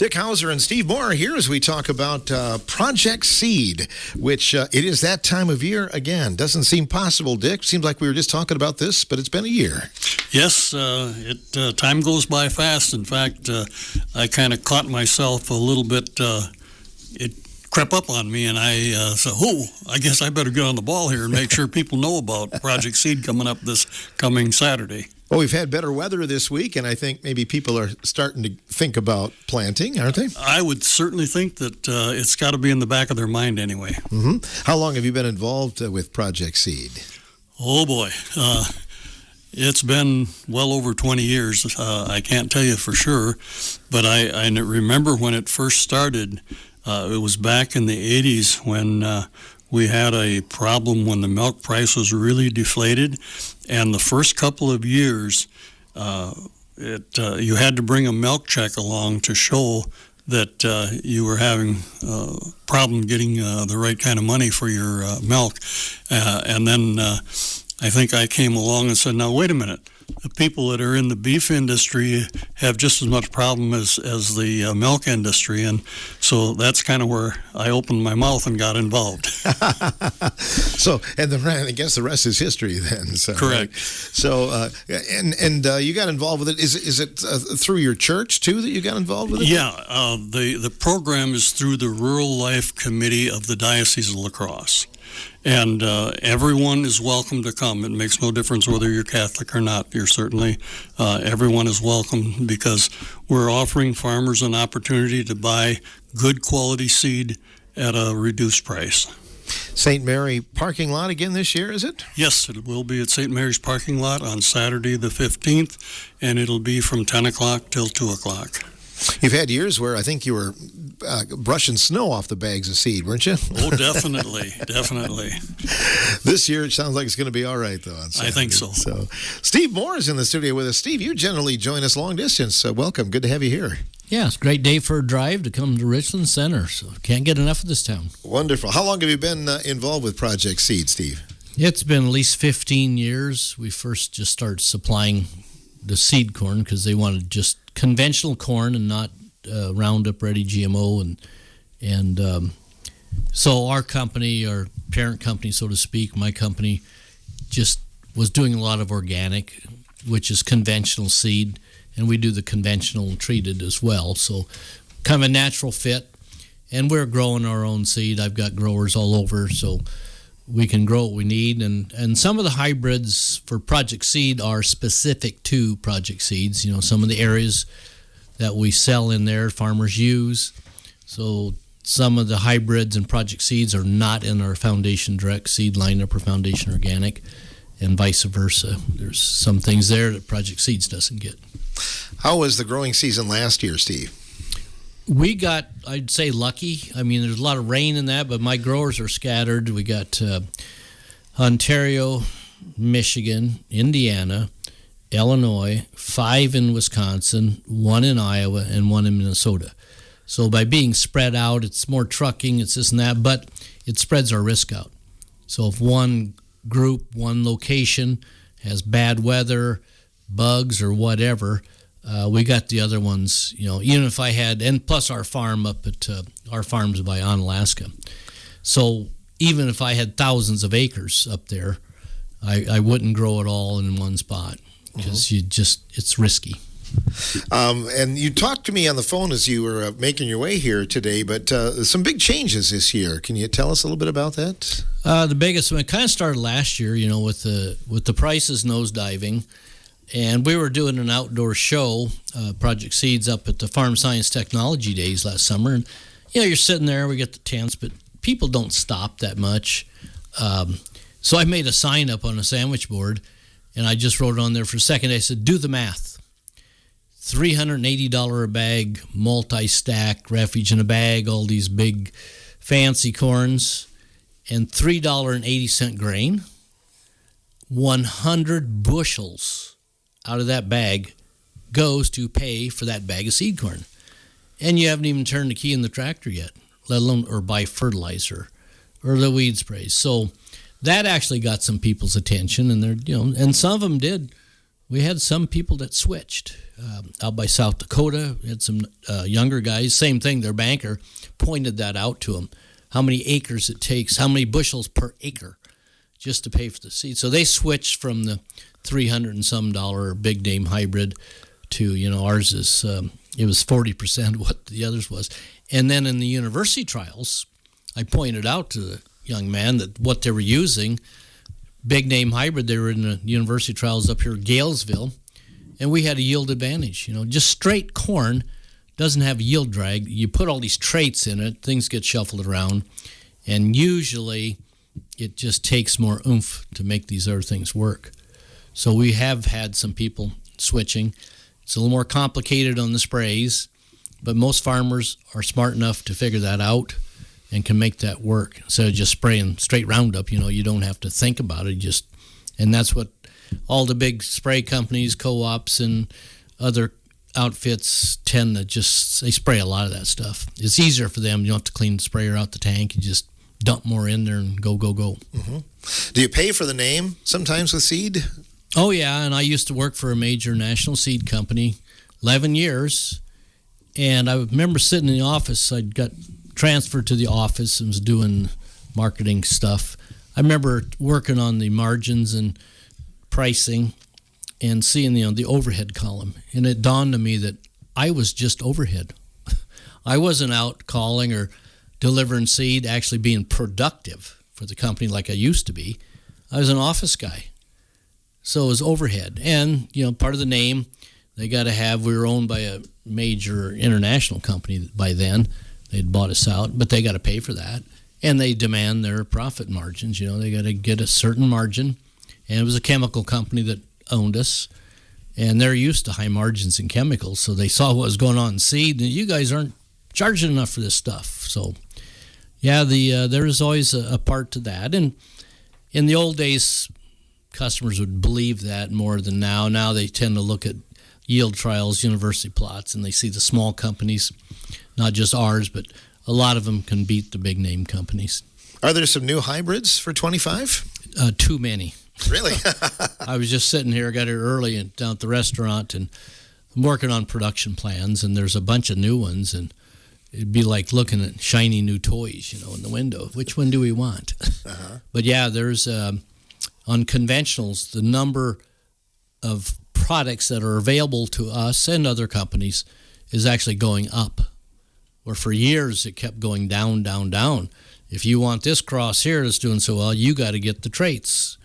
Dick Hauser and Steve Moore are here as we talk about Project Seed, which it is that time of year again. Doesn't seem possible, Dick. Seems like we were just talking about this, but it's been a year. Yes, time goes by fast. In fact, I kind of caught myself a little bit. It crept up on me, and I said, I guess I better get on the ball here and make sure people know about Project Seed coming up this coming Saturday. Well, we've had better weather this week, and I think maybe people are starting to think about planting, aren't they? I would certainly think that it's got to be in the back of their mind anyway. Mm-hmm. How long have you been involved with Project Seed? Oh, boy. It's been well over 20 years. I can't tell you for sure, but I remember when it first started. It was back in the 80s when we had a problem when the milk price was really deflated, and the first couple of years, you had to bring a milk check along to show that you were having a problem getting the right kind of money for your milk. And then I think I came along and said, now, wait a minute. The people that are in the beef industry have just as much problem as the milk industry, and so that's kind of where I opened my mouth and got involved. So, I guess the rest is history then. So, correct. So, you got involved with it. Is it through your church too that you got involved with it? Yeah, the program is through the Rural Life Committee of the Diocese of La Crosse. And everyone is welcome to come. It makes no difference whether you're Catholic or not. You're certainly, everyone is welcome because we're offering farmers an opportunity to buy good quality seed at a reduced price. St. Mary parking lot again this year, is it? Yes, it will be at St. Mary's parking lot on Saturday the 15th, and it'll be from 10 o'clock till 2 o'clock. You've had years where I think you were brushing snow off the bags of seed, weren't you? Oh, definitely, definitely. This year it sounds like it's going to be all right, though. I think so. So, Steve Moore is in the studio with us. Steve, you generally join us long distance. Welcome. Good to have you here. Yeah, it's a great day for a drive to come to Richland Center, so can't get enough of this town. Wonderful. How long have you been involved with Project Seed, Steve? It's been at least 15 years. We first just started supplying the seed corn because they wanted just conventional corn and not Roundup Ready GMO, and so our company, our parent company, so to speak, my company, just was doing a lot of organic, which is conventional seed, and we do the conventional and treated as well. So kind of a natural fit, and we're growing our own seed. I've got growers all over, so we can grow what we need, and some of the hybrids for Project Seed are specific to Project Seeds. You know, some of the areas that we sell in there, farmers use. So some of the hybrids and Project Seeds are not in our Foundation Direct seed lineup or Foundation Organic, and vice versa. There's some things there that Project Seeds doesn't get. How was the growing season last year, Steve? We got, I'd say, lucky. I mean, there's a lot of rain in that, but my growers are scattered. We got Ontario, Michigan, Indiana, Illinois, 5 in Wisconsin, 1 in Iowa, and 1 in Minnesota. So by being spread out, it's more trucking, it's this and that, but it spreads our risk out. So if one group, one location has bad weather, bugs, or whatever, we got the other ones, you know, even if I had, and plus our farm up at, our farm's by Onalaska. So even if I had thousands of acres up there, I wouldn't grow it all in one spot because it's risky. And you talked to me on the phone as you were making your way here today, but some big changes this year. Can you tell us a little bit about that? The biggest one, it kind of started last year, you know, with the prices nosediving. And we were doing an outdoor show, Project Seeds, up at the Farm Science Technology Days last summer. And, you know, you're sitting there, we get the tents, but people don't stop that much. So I made a sign up on a sandwich board, and I just wrote on there for a second. I said, do the math. $380 a bag, multi-stack, refuge in a bag, all these big fancy corns, and $3.80 grain, 100 bushels out of that bag goes to pay for that bag of seed corn. And you haven't even turned the key in the tractor yet, let alone or buy fertilizer or the weed sprays. So that actually got some people's attention, and they're, you know, and some of them did We had some people that switched. Out by South Dakota, we had some younger guys. Same thing, their banker pointed that out to them. How many acres it takes, how many bushels per acre just to pay for the seed. So they switched from the $300 and some big name hybrid to, ours is, it was 40% what the others was. And then in the university trials, I pointed out to the young man that what they were using, big name hybrid, they were in the university trials up here in Galesville, and we had a yield advantage. Just straight corn doesn't have a yield drag. You put all these traits in it, things get shuffled around, and usually it just takes more oomph to make these other things work. So we have had some people switching. It's a little more complicated on the sprays, but most farmers are smart enough to figure that out and can make that work. Instead of just spraying straight Roundup, you don't have to think about it. And that's what all the big spray companies, co-ops, and other outfits tend to they spray a lot of that stuff. It's easier for them. You don't have to clean the sprayer out the tank. You just dump more in there and go. Mm-hmm. Do you pay for the name sometimes with seed? Oh, yeah, and I used to work for a major national seed company, 11 years, and I remember sitting in the office. I got transferred to the office and was doing marketing stuff. I remember working on the margins and pricing and seeing the overhead column, and it dawned on me that I was just overhead. I wasn't out calling or delivering seed, actually being productive for the company like I used to be. I was an office guy. So it was overhead. And, part of the name, we were owned by a major international company by then. They'd bought us out, but they got to pay for that. And they demand their profit margins. They got to get a certain margin. And it was a chemical company that owned us. And they're used to high margins in chemicals. So they saw what was going on in seed. And you guys aren't charging enough for this stuff. So, yeah, there is always a part to that. And in the old days, customers would believe that more than now. Now they tend to look at yield trials, university plots, and they see the small companies, not just ours, but a lot of them can beat the big name companies. Are there some new hybrids for 25? Too many. Really? I was just sitting here, got here early and down at the restaurant, and I'm working on production plans, and there's a bunch of new ones, and it'd be like looking at shiny new toys, in the window. Which one do we want? Uh-huh. But yeah, there's on conventionals, the number of products that are available to us and other companies is actually going up. Where for years it kept going down, down, down. If you want this cross here that's doing so well, you got to get the traits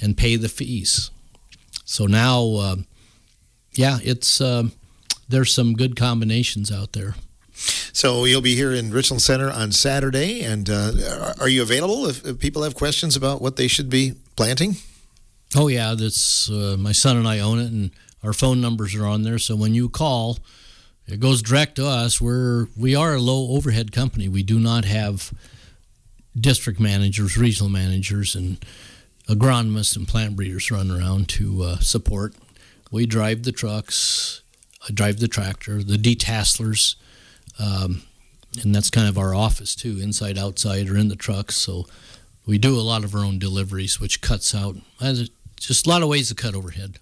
and pay the fees. So now, it's there's some good combinations out there. So you'll be here in Richland Center on Saturday, and are you available if people have questions about what they should be planting? Oh, yeah. That's my son and I own it, and our phone numbers are on there. So when you call, it goes direct to us. We are a low overhead company. We do not have district managers, regional managers, and agronomists and plant breeders run around to support. We drive the trucks. I drive the tractor, the detasselers. And that's kind of our office, too, inside, outside, or in the trucks. So we do a lot of our own deliveries, which cuts out. Just a lot of ways to cut overhead.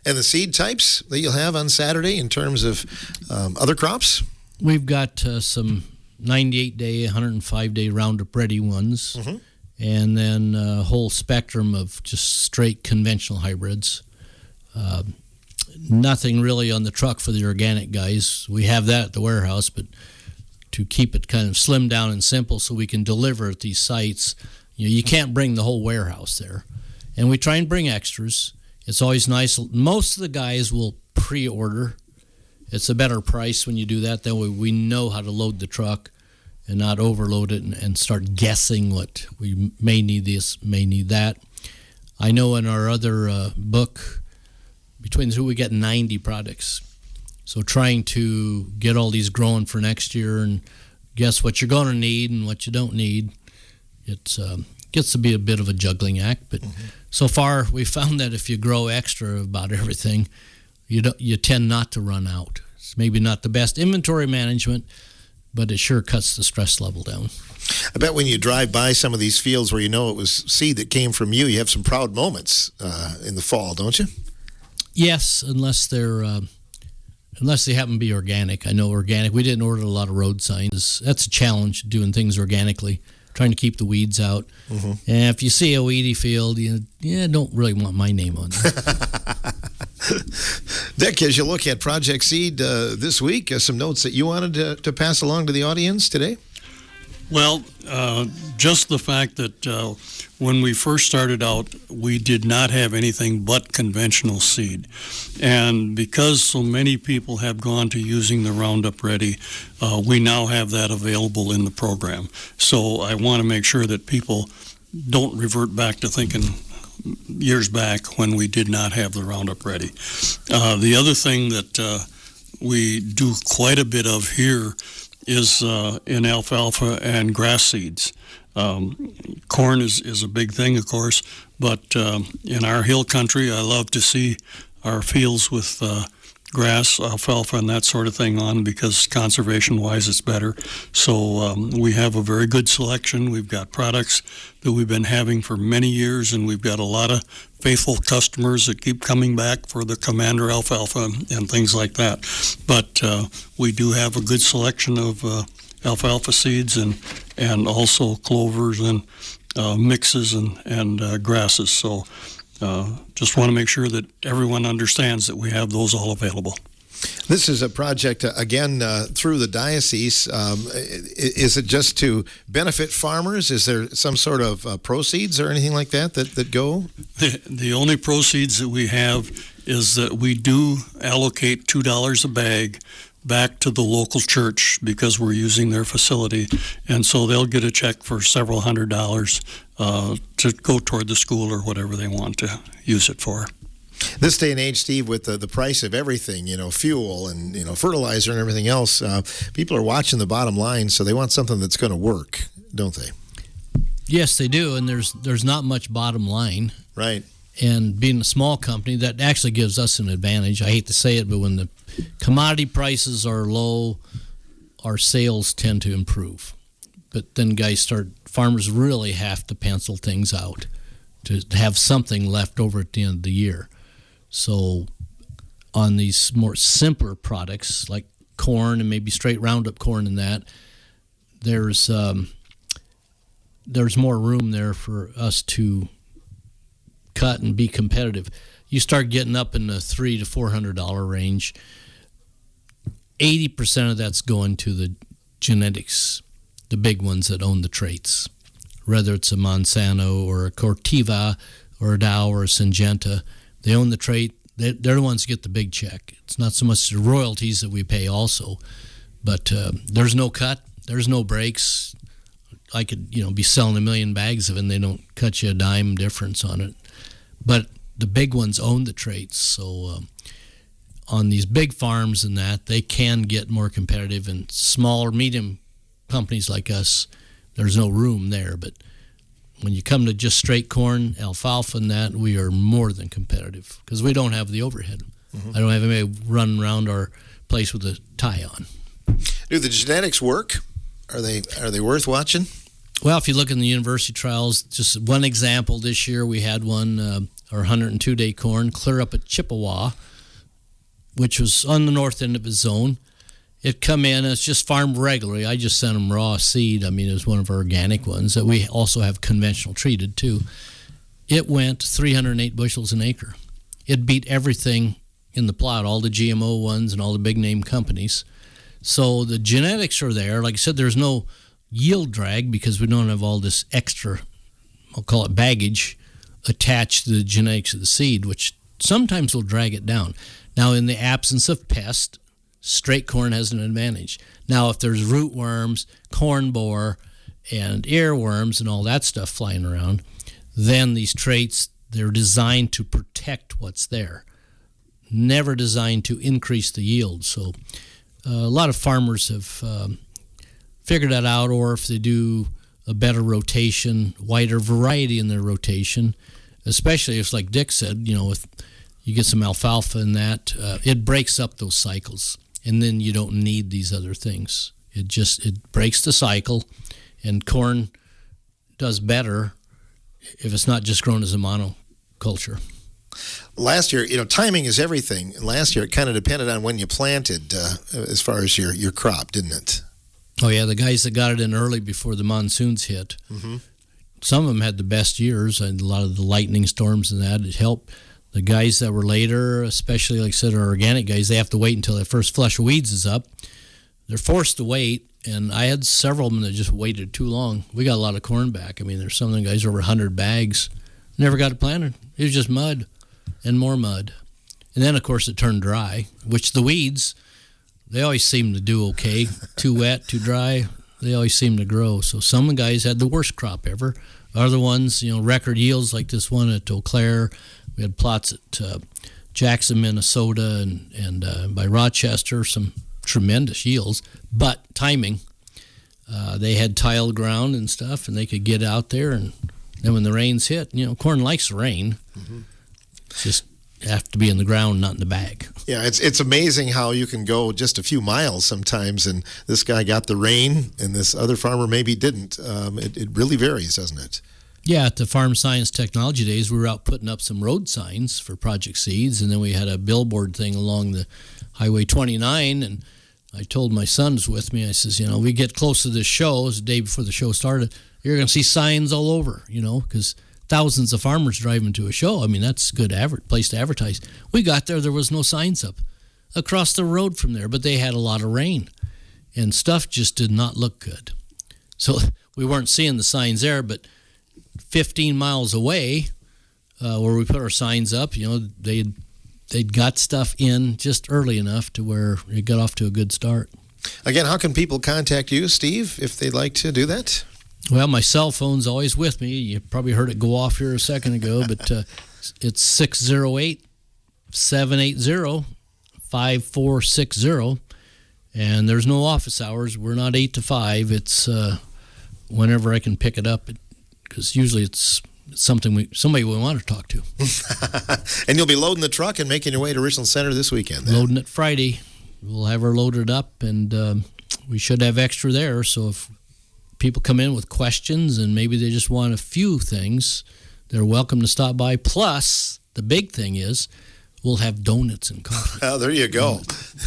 And the seed types that you'll have on Saturday in terms of other crops? We've got some 98-day, 105-day Roundup Ready ones, mm-hmm. and then a whole spectrum of just straight conventional hybrids. Nothing really on the truck for the organic guys. We have that at the warehouse, but to keep it kind of slimmed down and simple so we can deliver at these sites, you can't bring the whole warehouse there. And we try and bring extras. It's always nice. Most of the guys will pre-order. It's a better price when you do that. That way we know how to load the truck and not overload it and start guessing what we may need this, may need that. I know in our other book, between the two, we get 90 products. So trying to get all these growing for next year and guess what you're going to need and what you don't need, it gets to be a bit of a juggling act. But so far, we found that if you grow extra about everything, you tend not to run out. It's maybe not the best inventory management, but it sure cuts the stress level down. I bet when you drive by some of these fields where you know it was seed that came from you, you have some proud moments in the fall, don't you? Yes, unless they happen to be organic. I know organic. We didn't order a lot of road signs. That's a challenge, doing things organically, trying to keep the weeds out. Mm-hmm. And if you see a weedy field, don't really want my name on it. Dick, as you look at Project Seed this week, some notes that you wanted to pass along to the audience today? Well, just the fact that when we first started out, we did not have anything but conventional seed. And because so many people have gone to using the Roundup Ready, we now have that available in the program. So I want to make sure that people don't revert back to thinking years back when we did not have the Roundup Ready. The other thing that we do quite a bit of here is in alfalfa and grass seeds. Corn is a big thing, of course, but in our hill country, I love to see our fields with grass, alfalfa, and that sort of thing on, because conservation-wise it's better. So we have a very good selection. We've got products that we've been having for many years, and we've got a lot of faithful customers that keep coming back for the Commander alfalfa and things like that. But we do have a good selection of alfalfa seeds and also clovers and mixes and grasses. So just want to make sure that everyone understands that we have those all available. This is a project, again, through the diocese. Is it just to benefit farmers? Is there some sort of proceeds or anything like that go? The only proceeds that we have is that we do allocate $2 a bag back to the local church because we're using their facility, and so they'll get a check for several $100s to go toward the school or whatever they want to use it for. This day and age, Steve, with the price of everything, fuel and fertilizer and everything else, people are watching the bottom line, so they want something that's going to work, don't they? Yes, they do, and there's not much bottom line. Right. And being a small company, that actually gives us an advantage. I hate to say it, but when the commodity prices are low, our sales tend to improve. But then farmers really have to pencil things out to have something left over at the end of the year. So on these more simpler products like corn and maybe straight Roundup corn and that, there's more room there for us to cut and be competitive. You start getting up in the $300 to $400 range. 80% of that's going to the genetics, the big ones that own the traits, whether it's a Monsanto or a Corteva or a Dow or a Syngenta. They own the trait. They're the ones who get the big check. It's not so much the royalties that we pay also, but there's no cut. There's no breaks. I could be selling 1 million bags of it and they don't cut you a dime difference on it. But the big ones own the traits, so on these big farms and that, they can get more competitive. And smaller, medium companies like us, there's no room there. But when you come to just straight corn, alfalfa and that, we are more than competitive because we don't have the overhead. Mm-hmm. I don't have anybody running around our place with a tie on. Do the genetics work? Are they worth watching? Well, if you look in the university trials, just one example this year, we had one, our 102-day corn, clear up at Chippewa, which was on the north end of his zone. It come in, it's just farmed regularly. I just sent them raw seed. I mean, it was one of our organic ones that we also have conventional treated too. It went 308 bushels an acre. It beat everything in the plot, all the GMO ones and all the big name companies. So the genetics are there. Like I said, there's no yield drag because we don't have all this extra, I'll call it baggage, attached to the genetics of the seed, which sometimes will drag it down. Now, in the absence of pest, straight corn has an advantage. Now, if there's root worms, corn borer, and earworms and all that stuff flying around, then these traits, they're designed to protect what's there, never designed to increase the yield. So a lot of farmers have figured that out, or if they do a better rotation, wider variety in their rotation, especially if, like Dick said, if you get some alfalfa in that, it breaks up those cycles, and then you don't need these other things. It breaks the cycle, and corn does better if it's not just grown as a monoculture. Last year, timing is everything. And last year, it kind of depended on when you planted as far as your crop, didn't it? Oh, yeah, the guys that got it in early before the monsoons hit, some of them had the best years, and a lot of the lightning storms and that, it helped. The guys that were later, especially, like I said, our organic guys, they have to wait until that first flush of weeds is up. They're forced to wait, and I had several of them that just waited too long. We got a lot of corn back. I mean, there's some of the guys over 100 bags, never got it planted. It was just mud and more mud. And then, of course, it turned dry, which the weeds, they always seem to do okay. Too wet, too dry, they always seem to grow. So some guys had the worst crop ever. Other ones, record yields like this one at Eau Claire. We had plots at Jackson, Minnesota, and by Rochester, some tremendous yields. But timing, they had tiled ground and stuff, and they could get out there. And then when the rains hit, corn likes rain. It's just have to be in the ground, not in the bag. Yeah, it's amazing how you can go just a few miles sometimes, and this guy got the rain, and this other farmer maybe didn't. It really varies, doesn't it? Yeah, at the Farm Science Technology Days, we were out putting up some road signs for Project Seeds, and then we had a billboard thing along the Highway 29, and I told my sons with me, I says, we get close to this show, it was the day before the show started, you're going to see signs all over, because thousands of farmers driving to a show. I mean, that's a good place to advertise. We got there was no signs up across the road from there, but they had a lot of rain, and stuff just did not look good. So we weren't seeing the signs there, but 15 miles away, where we put our signs up, they'd got stuff in just early enough to where it got off to a good start. Again, how can people contact you, Steve, if they'd like to do that? Well, my cell phone's always with me. You probably heard it go off here a second ago, but it's 608-780-5460, and there's no office hours. We're not 8 to 5. It's whenever I can pick it up, because usually it's somebody we want to talk to. And you'll be loading the truck and making your way to Richland Center this weekend, then? Loading it Friday. We'll have her loaded up, and we should have extra there, so if people come in with questions and maybe they just want a few things, they're welcome to stop by. Plus, the big thing is we'll have donuts and coffee. Oh, there you go.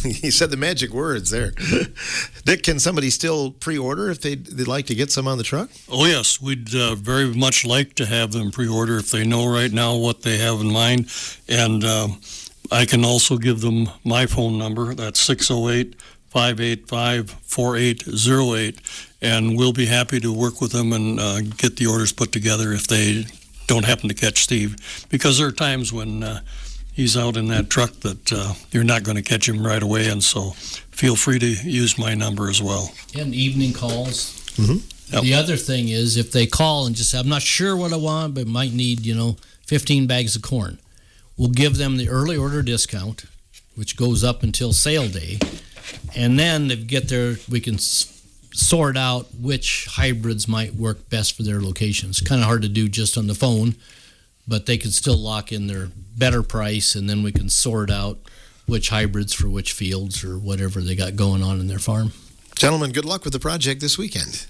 You said the magic words there. Dick, can somebody still pre-order if they'd like to get some on the truck? Oh, yes. We'd very much like to have them pre-order if they know right now what they have in mind. And I can also give them my phone number. That's 608-585-4808. And we'll be happy to work with them and get the orders put together if they don't happen to catch Steve. Because there are times when he's out in that truck that you're not going to catch him right away. And so feel free to use my number as well. And evening calls. Yep. The other thing is if they call and just say, I'm not sure what I want, but might need, 15 bags of corn. We'll give them the early order discount, which goes up until sale day. And then they get there, we can sort out which hybrids might work best for their locations. Kind of hard to do just on the phone, but they could still lock in their better price, and then we can sort out which hybrids for which fields or whatever they got going on in their farm. Gentlemen, good luck with the project this weekend.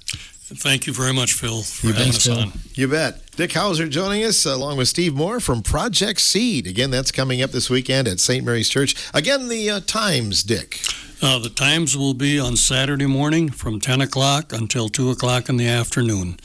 Thank you very much, Phil, for having Thanks, us Phil. on. You bet. Dick Hauser joining us along with Steve Moore from Project Seed. Again, that's coming up this weekend at St. Mary's Church. Again, the times, Dick. The times will be on Saturday morning from 10 o'clock until 2 o'clock in the afternoon.